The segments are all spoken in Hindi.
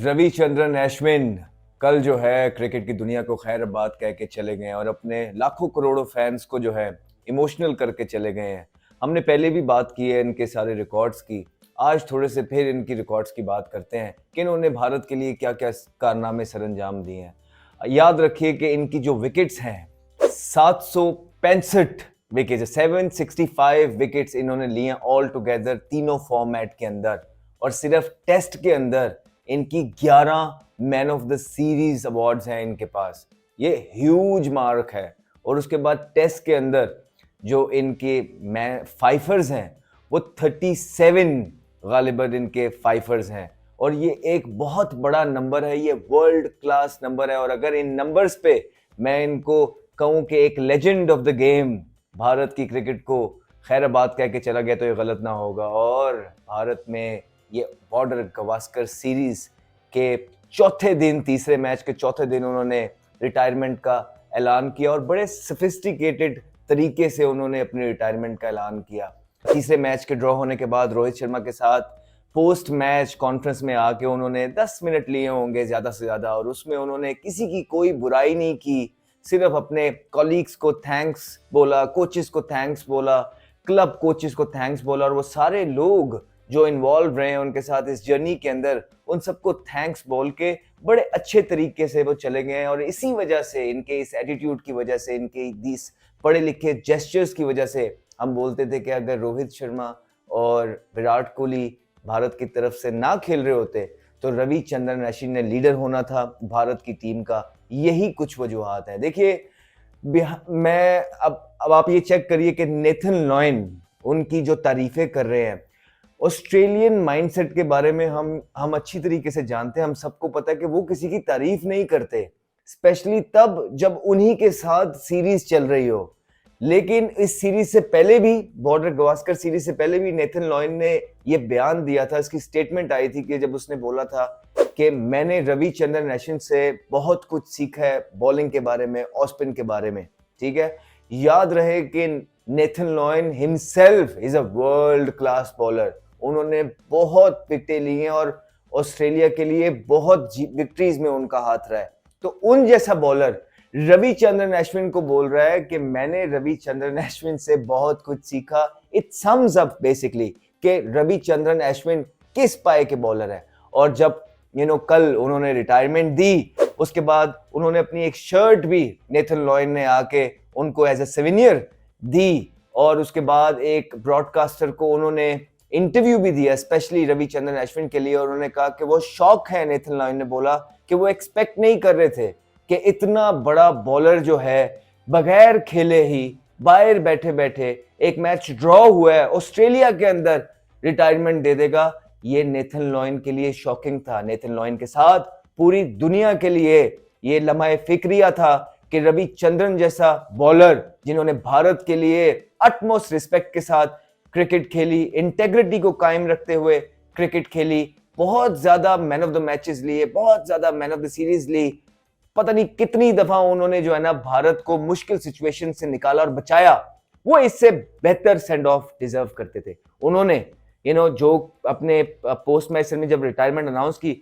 रविचंद्रन अश्विन कल जो है क्रिकेट की दुनिया को खैरबाद कह के चले गए और अपने लाखों करोड़ों फैंस को जो है इमोशनल करके चले गए हैं। हमने पहले भी बात की है इनके सारे रिकॉर्ड्स की। आज थोड़े से फिर इनकी रिकॉर्ड्स की बात करते हैं कि इन्होंने भारत के लिए क्या क्या कारनामे सरअंजाम दिए हैं। याद रखिए कि इनकी जो विकेट्स हैं 765 विकेट्स, 765 विकेट्स इन्होंने लिए हैं ऑल टुगेदर तीनों फॉर्मेट के अंदर। और सिर्फ टेस्ट के अंदर इनकी 11 man of the series awards हैं इनके पास। ये ह्यूज मार्क है। और उसके बाद टेस्ट के अंदर जो इनके फाइफर्स हैं वो 37 गालिबन इनके फाइफर्स हैं। और ये एक बहुत बड़ा नंबर है, ये वर्ल्ड क्लास नंबर है। और अगर इन नंबर्स पे मैं इनको कहूं कि एक legend of the game Bharat की क्रिकेट को खैराबाद कह के चला गया तो ये गलत ना होगा। और भारत में ये बॉर्डर गवास्कर सीरीज के चौथे दिन, तीसरे मैच के चौथे दिन उन्होंने रिटायरमेंट का ऐलान किया और बड़े सोफिस्टिकेटेड तरीके से उन्होंने अपने रिटायरमेंट का ऐलान किया। तीसरे मैच के ड्रॉ होने के बाद रोहित शर्मा के साथ पोस्ट मैच कॉन्फ्रेंस में आके उन्होंने 10 मिनट लिए होंगे ज़्यादा से ज़्यादा, और उसमें उन्होंने किसी की कोई बुराई नहीं की, सिर्फ अपने कॉलीग्स को थैंक्स बोला, कोचेस को थैंक्स बोला, क्लब कोचेस को थैंक्स बोला। और वो सारे लोग जो इन्वॉल्व रहे हैं उनके साथ इस जर्नी के अंदर, उन सबको थैंक्स बोल के बड़े अच्छे तरीके से वो चले गए हैं। और इसी वजह से, इनके इस एटीट्यूड की वजह से, इनके इस पढ़े लिखे जेस्चर्स की वजह से हम बोलते थे कि अगर रोहित शर्मा और विराट कोहली भारत की तरफ से ना खेल रहे होते तो रविचंद्रन अश्विन ने लीडर होना था भारत की टीम का। यही कुछ वजूहात है। देखिए, मैं अब आप ये चेक करिए कि नेथन लॉयन उनकी जो तारीफें कर रहे हैं, ऑस्ट्रेलियन माइंडसेट के बारे में हम अच्छी तरीके से जानते हैं। हम सबको पता है कि वो किसी की तारीफ नहीं करते, स्पेशली तब जब उन्हीं के साथ सीरीज चल रही हो। लेकिन इस सीरीज से पहले भी, बॉर्डर गवास्कर सीरीज से पहले भी नेथन लॉयन ने ये बयान दिया था, इसकी स्टेटमेंट आई थी कि जब उसने बोला था कि मैंने रविचंद्रन अश्विन से बहुत कुछ सीखा है बॉलिंग के बारे में, ऑफ स्पिन के बारे में। ठीक है, याद रहे कि Nathan lion himself is a world class bowler. उन्होंने बहुत विकेटें ली हैं और ऑस्ट्रेलिया के लिए बहुत विक्ट्रीज में उनका हाथ रहा है। तो उन जैसा बॉलर रविचंद्रन अश्विन को बोल रहा है कि मैंने रविचंद्रन अश्विन से बहुत कुछ सीखा। इट सम्स अप बेसिकली कि रविचंद्रन अश्विन किस पाए के बॉलर है। और जब कल उन्होंने रिटायरमेंट दी, उसके बाद उन्होंने अपनी एक शर्ट भी नेथन लॉयन ने आके उनको एज ए सिविनियर दी। और उसके बाद एक ब्रॉडकास्टर को उन्होंने इंटरव्यू भी दिया स्पेशली रविचंद्रन अश्विन के लिए, और उन्होंने कहा कि वो शॉक है। नेथन लॉयन ने बोला कि वो एक्सपेक्ट नहीं कर रहे थे कि इतना बड़ा बॉलर जो है बगैर खेले ही, बाहर बैठे बैठे, एक मैच ड्रॉ हुआ है ऑस्ट्रेलिया के अंदर, रिटायरमेंट दे देगा। ये नेथन लॉयन के लिए शॉकिंग था। नेथन लॉयन के साथ पूरी दुनिया के लिए ये लम्हा फिक्रिया था कि रविचंद्रन जैसा बॉलर जिन्होंने भारत के लिए अटमोस्ट रिस्पेक्ट के साथ क्रिकेट खेली, इंटेग्रिटी को कायम रखते हुए क्रिकेट खेली, बहुत ज्यादा मैन ऑफ द मैचेस लिए, बहुत ज्यादा मैन ऑफ द सीरीज ली, पता नहीं कितनी दफा उन्होंने जो है ना भारत को मुश्किल सिचुएशन से निकाला और बचाया, वो इससे बेहतर सेंड ऑफ डिजर्व करते थे। उन्होंने जो अपने पोस्ट मैच में जब रिटायरमेंट अनाउंस की,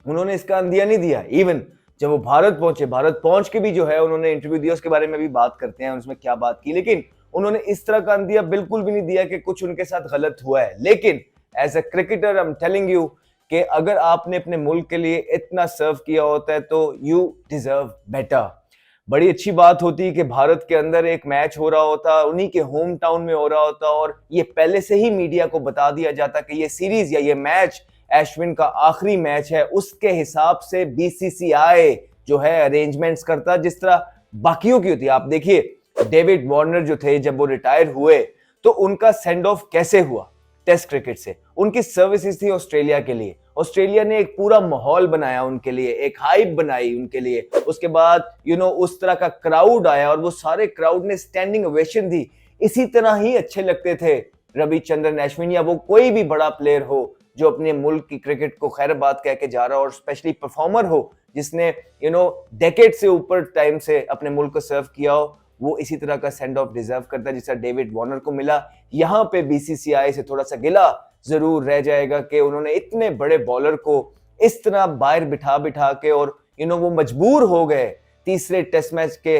उन्होंने इसका अंदिया नहीं दिया। इवन जब वो भारत पहुंचे, भारत पहुंच के भी जो है उन्होंने इंटरव्यू दिया, उसके बारे में भी बात करते हैं उसमें क्या बात की, लेकिन उन्होंने इस तरह का अंदिया बिल्कुल भी नहीं दिया कि कुछ उनके साथ गलत हुआ है। लेकिन as a cricketer I am telling you कि अगर आपने अपने मुल्क के लिए इतना सर्व किया होता है तो यू डिजर्व बेटर। बड़ी अच्छी बात होती है कि भारत के अंदर एक मैच हो रहा होता, उन्हीं के होम टाउन में हो रहा होता, और ये पहले से ही मीडिया को बता दिया जाता कि ये सीरीज या ये मैच अश्विन का आखिरी मैच है। उसके हिसाब से बीसीसीआई जो है अरेंजमेंट्स करता जिस तरह बाकियों की होती है। आप देखिए, डेविड वार्नर जो थे जब वो रिटायर हुए तो उनका सेंड ऑफ कैसे हुआ टेस्ट क्रिकेट से। उनकी सर्विसेज थी ऑस्ट्रेलिया के लिए, ऑस्ट्रेलिया ने एक पूरा माहौल बनाया उनके लिए, एक हाइप बनाई उनके लिए। उसके बाद उस तरह का क्राउड आया और वो सारे क्राउड ने स्टैंडिंग ओवेशन दी। इसी तरह ही अच्छे लगते थे रविचंद्रन अश्विन या वो कोई भी बड़ा प्लेयर हो जो अपने मुल्क की क्रिकेट को खैरबाद कह के जा रहा हो, और स्पेशली परफॉर्मर हो जिसने डेकेड से ऊपर टाइम से अपने मुल्क को सर्व किया हो। वो इसी तरह का सेंड ऑफ डिजर्व करता है जिसका डेविड वार्नर को मिला। यहाँ पे बीसीसीआई से थोड़ा सा गिला जरूर रह जाएगा कि उन्होंने इतने बड़े बॉलर को इस तरह बाहर बिठा बिठा के, और वो मजबूर हो गए तीसरे टेस्ट मैच के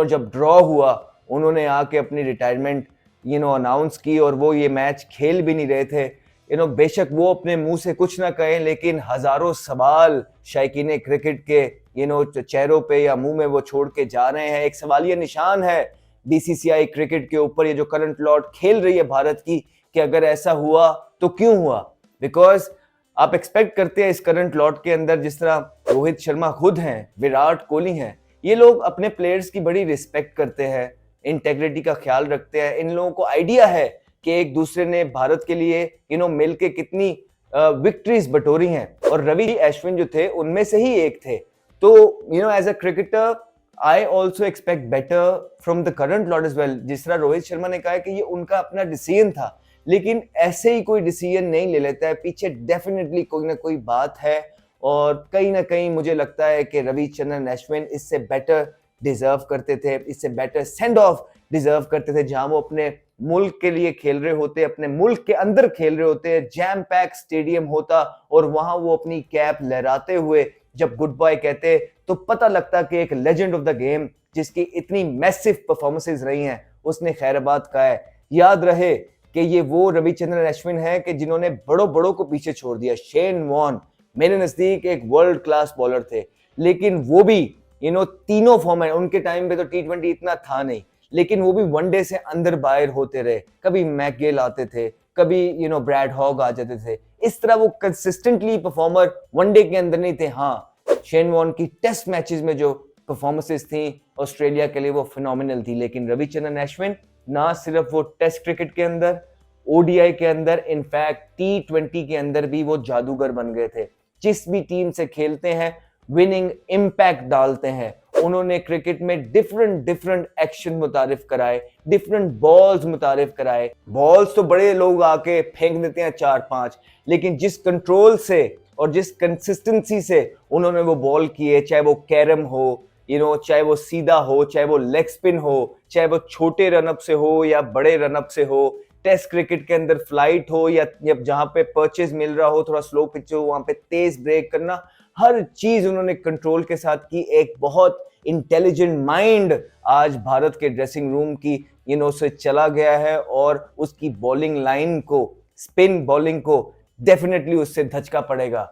जब ड्रॉ हुआ, उन्होंने आके अपनी रिटायरमेंट अनाउंस की, और वो ये मैच खेल भी नहीं रहे थे। बेशक वो अपने मुंह से कुछ ना कहें, लेकिन हजारों सवाल शायकीन क्रिकेट के चेहरों पे या मुंह में वो छोड़ के जा रहे हैं। एक सवालिया निशान है बीसीसीआई क्रिकेट के ऊपर, ये जो करंट लॉट खेल रही है भारत की, कि अगर ऐसा हुआ तो क्यों हुआ। बिकॉज आप एक्सपेक्ट करते हैं इस करंट लॉट के अंदर, जिस तरह रोहित शर्मा खुद हैं, विराट कोहली हैं, ये लोग अपने प्लेयर्स की बड़ी रिस्पेक्ट करते हैं, इंटेग्रिटी का ख्याल रखते हैं। इन लोगों को आइडिया है कि एक दूसरे ने भारत के लिए मिल के कितनी विक्ट्रीज बटोरी हैं, और रवि अश्विन जो थे उनमें से ही एक थे। तो as a cricketer I also expect better from the current lot as well. जिस तरह रोहित शर्मा ने कहा कि ये उनका अपना डिसीजन था, लेकिन ऐसे ही कोई डिसीजन नहीं ले लेता है, पीछे डेफिनेटली कोई ना कोई बात है। और कहीं ना कहीं मुझे लगता है कि रविचंद्रन अश्विन इससे बेटर डिजर्व करते थे, इससे बेटर सेंड ऑफ डिजर्व करते थे, जहां वो अपने मुल्क के लिए खेल रहे होते, अपने मुल्क के अंदर खेल रहे होते, जैम पैक स्टेडियम होता, और वहां वो अपनी कैप लहराते हुए जब गुड बाय कहते, तो पता लगता कि एक लेजेंड ऑफ द गेम जिसकी इतनी मैसिव परफॉर्मेंसेस रही हैं, उसने खैराबाद कहा है। याद रहे कि ये वो रविचंद्रन अश्विन है कि जिन्होंने बड़ों बड़ों को पीछे छोड़ दिया। शेन वॉर्न मेरे नजदीक एक वर्ल्ड क्लास बॉलर थे, लेकिन वो भी तीनों फॉर्मेट, उनके टाइम पे तो टी20 इतना था नहीं, लेकिन वो भी वनडे से अंदर बाहर होते रहे। कभी मैकगेल आते थे, कभी ब्रैड हॉग आ जाते थे। इस तरह वो कंसिस्टेंटली परफॉर्मर वनडे के अंदर नहीं थे। हाँ, शेन वॉर्न की टेस्ट मैचेस में जो परफॉर्मेंसेस थी ऑस्ट्रेलिया के लिए वो फिनोमिनल थी, लेकिन रविचंद्रन अश्विन ना सिर्फ वो टेस्ट क्रिकेट के अंदर, ओडीआई के अंदर, इनफैक्ट टी20 के अंदर भी वो जादूगर बन गए थे। जिस भी टीम से खेलते हैं विनिंग इंपैक्ट डालते हैं। उन्होंने क्रिकेट में डिफरेंट एक्शन मुतारिफ कराए, डिफरेंट बॉल्स मुतारिफ कराए। बॉल्स तो बड़े लोग आके फेंक देते हैं 4-5, लेकिन जिस कंट्रोल से और जिस कंसिस्टेंसी से उन्होंने वो बॉल किए, चाहे वो कैरम हो, चाहे वो सीधा हो, चाहे वो लेग स्पिन हो, चाहे वो छोटे रनअप से हो या बड़े रनअप से हो, टेस्ट क्रिकेट के अंदर फ्लाइट हो या जहां पे परचेज मिल रहा हो, थोड़ा स्लो पिच हो, वहां पे तेज ब्रेक करना, हर चीज उन्होंने कंट्रोल के साथ की। एक बहुत इंटेलिजेंट माइंड आज भारत के ड्रेसिंग रूम की से चला गया है, और उसकी बॉलिंग लाइन को, स्पिन बॉलिंग को डेफिनेटली उससे धचका पड़ेगा।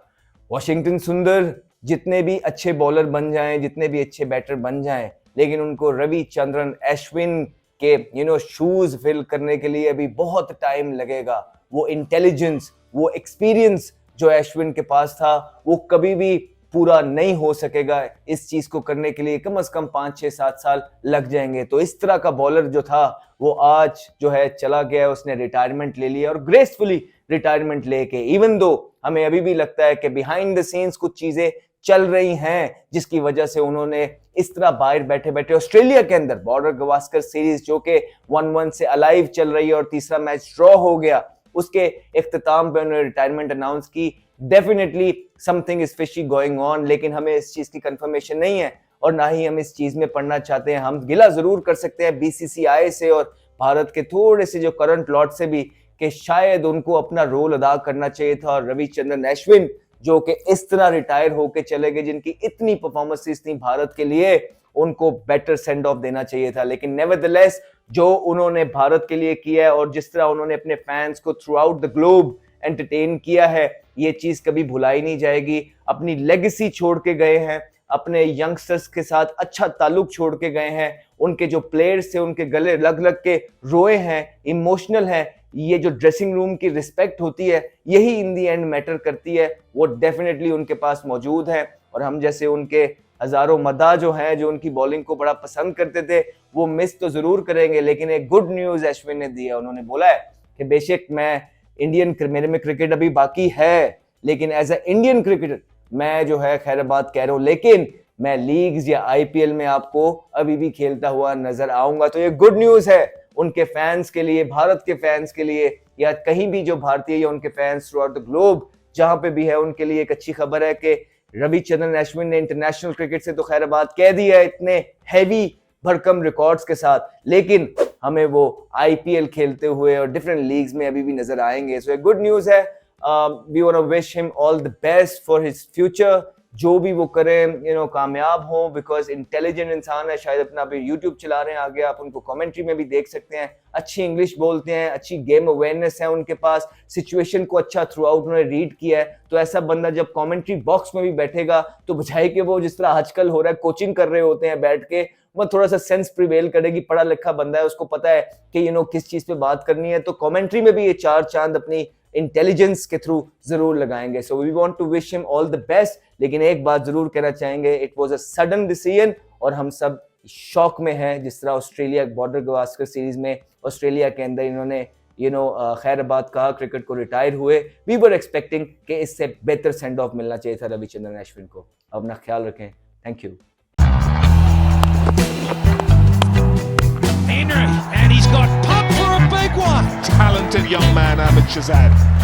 वॉशिंगटन सुंदर जितने भी अच्छे बॉलर बन जाएं, जितने भी अच्छे बैटर बन जाएं, लेकिन उनको रविचंद्रन अश्विन के शूज फिल करने के लिए अभी बहुत टाइम लगेगा। वो इंटेलिजेंस, वो एक्सपीरियंस जो अश्विन के पास था, वो कभी भी पूरा नहीं हो सकेगा। इस चीज को करने के लिए कम से कम 5-6-7 साल लग जाएंगे। तो इस तरह का बॉलर जो था वो आज जो है चला गया, उसने रिटायरमेंट ले लिया, और ग्रेसफुली रिटायरमेंट लेके, इवन दो हमें अभी भी लगता है कि बिहाइंड द सीन्स कुछ चीजें चल रही हैं जिसकी वजह से उन्होंने इस तरह बाहर बैठे बैठे ऑस्ट्रेलिया के अंदर बॉर्डर गवास्कर सीरीज जो कि 1-1 से अलाइव चल रही है और तीसरा मैच ड्रॉ हो गया, उसके इख्तिताम पे उन्होंने रिटायरमेंट अनाउंस की। Definitely something is fishy going on, लेकिन हमें इस चीज की कंफर्मेशन नहीं है और ना ही हम इस चीज में पढ़ना चाहते हैं। हम गिला जरूर कर सकते हैं बीसीसीआई से और भारत के थोड़े से जो करंट लॉट से भी, कि शायद उनको अपना रोल अदा करना चाहिए था, और रविचंद्रन अश्विन जो कि इस तरह रिटायर होके चले गए, जिनकी इतनी परफॉर्मेंसेस थी भारत के लिए, उनको बेटर सेंड ऑफ देना चाहिए था। लेकिन नेवरदलेस जो उन्होंने भारत के लिए किया है और जिस तरह उन्होंने अपने फैंस को through out the globe entertain किया है, ये चीज कभी भुलाई नहीं जाएगी। अपनी लेगेसी छोड़ के गए हैं, अपने यंगस्टर्स के साथ अच्छा ताल्लुक छोड़ के गए हैं, उनके जो प्लेयर्स थे उनके गले लग लग के रोए हैं, इमोशनल है। ये जो ड्रेसिंग रूम की रिस्पेक्ट होती है, यही इन दी एंड मैटर करती है, वो डेफिनेटली उनके पास मौजूद है। और हम जैसे उनके हजारों मदा जो हैं, जो उनकी बॉलिंग को बड़ा पसंद करते थे, वो मिस तो जरूर करेंगे। लेकिन एक गुड न्यूज अश्विन ने दी है, उन्होंने बोला है कि बेशक मैं इंडियन, मेरे में क्रिकेट अभी बाकी है, लेकिन एज ए इंडियन क्रिकेटर मैं जो है खैराबाद कह रहा हूं, लेकिन मैं लीग्स या आईपीएल में आपको अभी भी खेलता हुआ नजर आऊंगा। तो ये गुड न्यूज है उनके फैंस के लिए, भारत के फैंस के लिए, या कहीं भी जो भारतीय या उनके fans through out the globe जहां पे भी है, उनके लिए एक अच्छी खबर है कि रविचंद्रन अश्विन ने इंटरनेशनल क्रिकेट से तो खैराबाद कह दिया है इतने हैवी भरकम रिकॉर्ड्स के साथ, लेकिन हमें वो आईपीएल खेलते हुए और डिफरेंट लीग्स में अभी भी नजर आएंगे। सो गुड न्यूज है। We want to wish him all the best for his future, जो भी वो करें कामयाब हो, बिकॉज इंटेलिजेंट इंसान है, शायद अपना अभी यूट्यूब चला रहे हैं, आगे आप उनको कमेंट्री में भी देख सकते हैं, अच्छी इंग्लिश बोलते हैं, अच्छी गेम अवेयरनेस है उनके पास, सिचुएशन को अच्छा थ्रू आउट उन्होंने रीड किया है। तो ऐसा बंदा जब कमेंट्री बॉक्स में भी बैठेगा तो बजाय कि वो जिस तरह आजकल हो रहा है कोचिंग कर रहे होते हैं बैठ के, वो थोड़ा सा सेंस प्रिवेल करेगी, पढ़ा लिखा बंदा है, उसको पता है कि किस चीज पे बात करनी है, तो कमेंट्री में भी ये 4 चांद अपनी इंटेलिजेंस के थ्रू जरूर लगाएंगे। So we want to wish him all the best, लेकिन एक बात जरूर कहना चाहेंगे, it was a sudden decision और हम सब शॉक में हैं, जिस तरह ऑस्ट्रेलिया बॉर्डर गवास्कर सीरीज में ऑस्ट्रेलिया के अंदर इन्होंने खैराबाद कहा, क्रिकेट को रिटायर हुए। वी वर एक्सपेक्टिंग कि इससे बेहतर सेंड ऑफ मिलना चाहिए था रविचंद्रन अश्विन को। अपना ख्याल रखें, thank you. Henry, and he's got pumped for a big one. Talented young man, Ahmed Shahzad.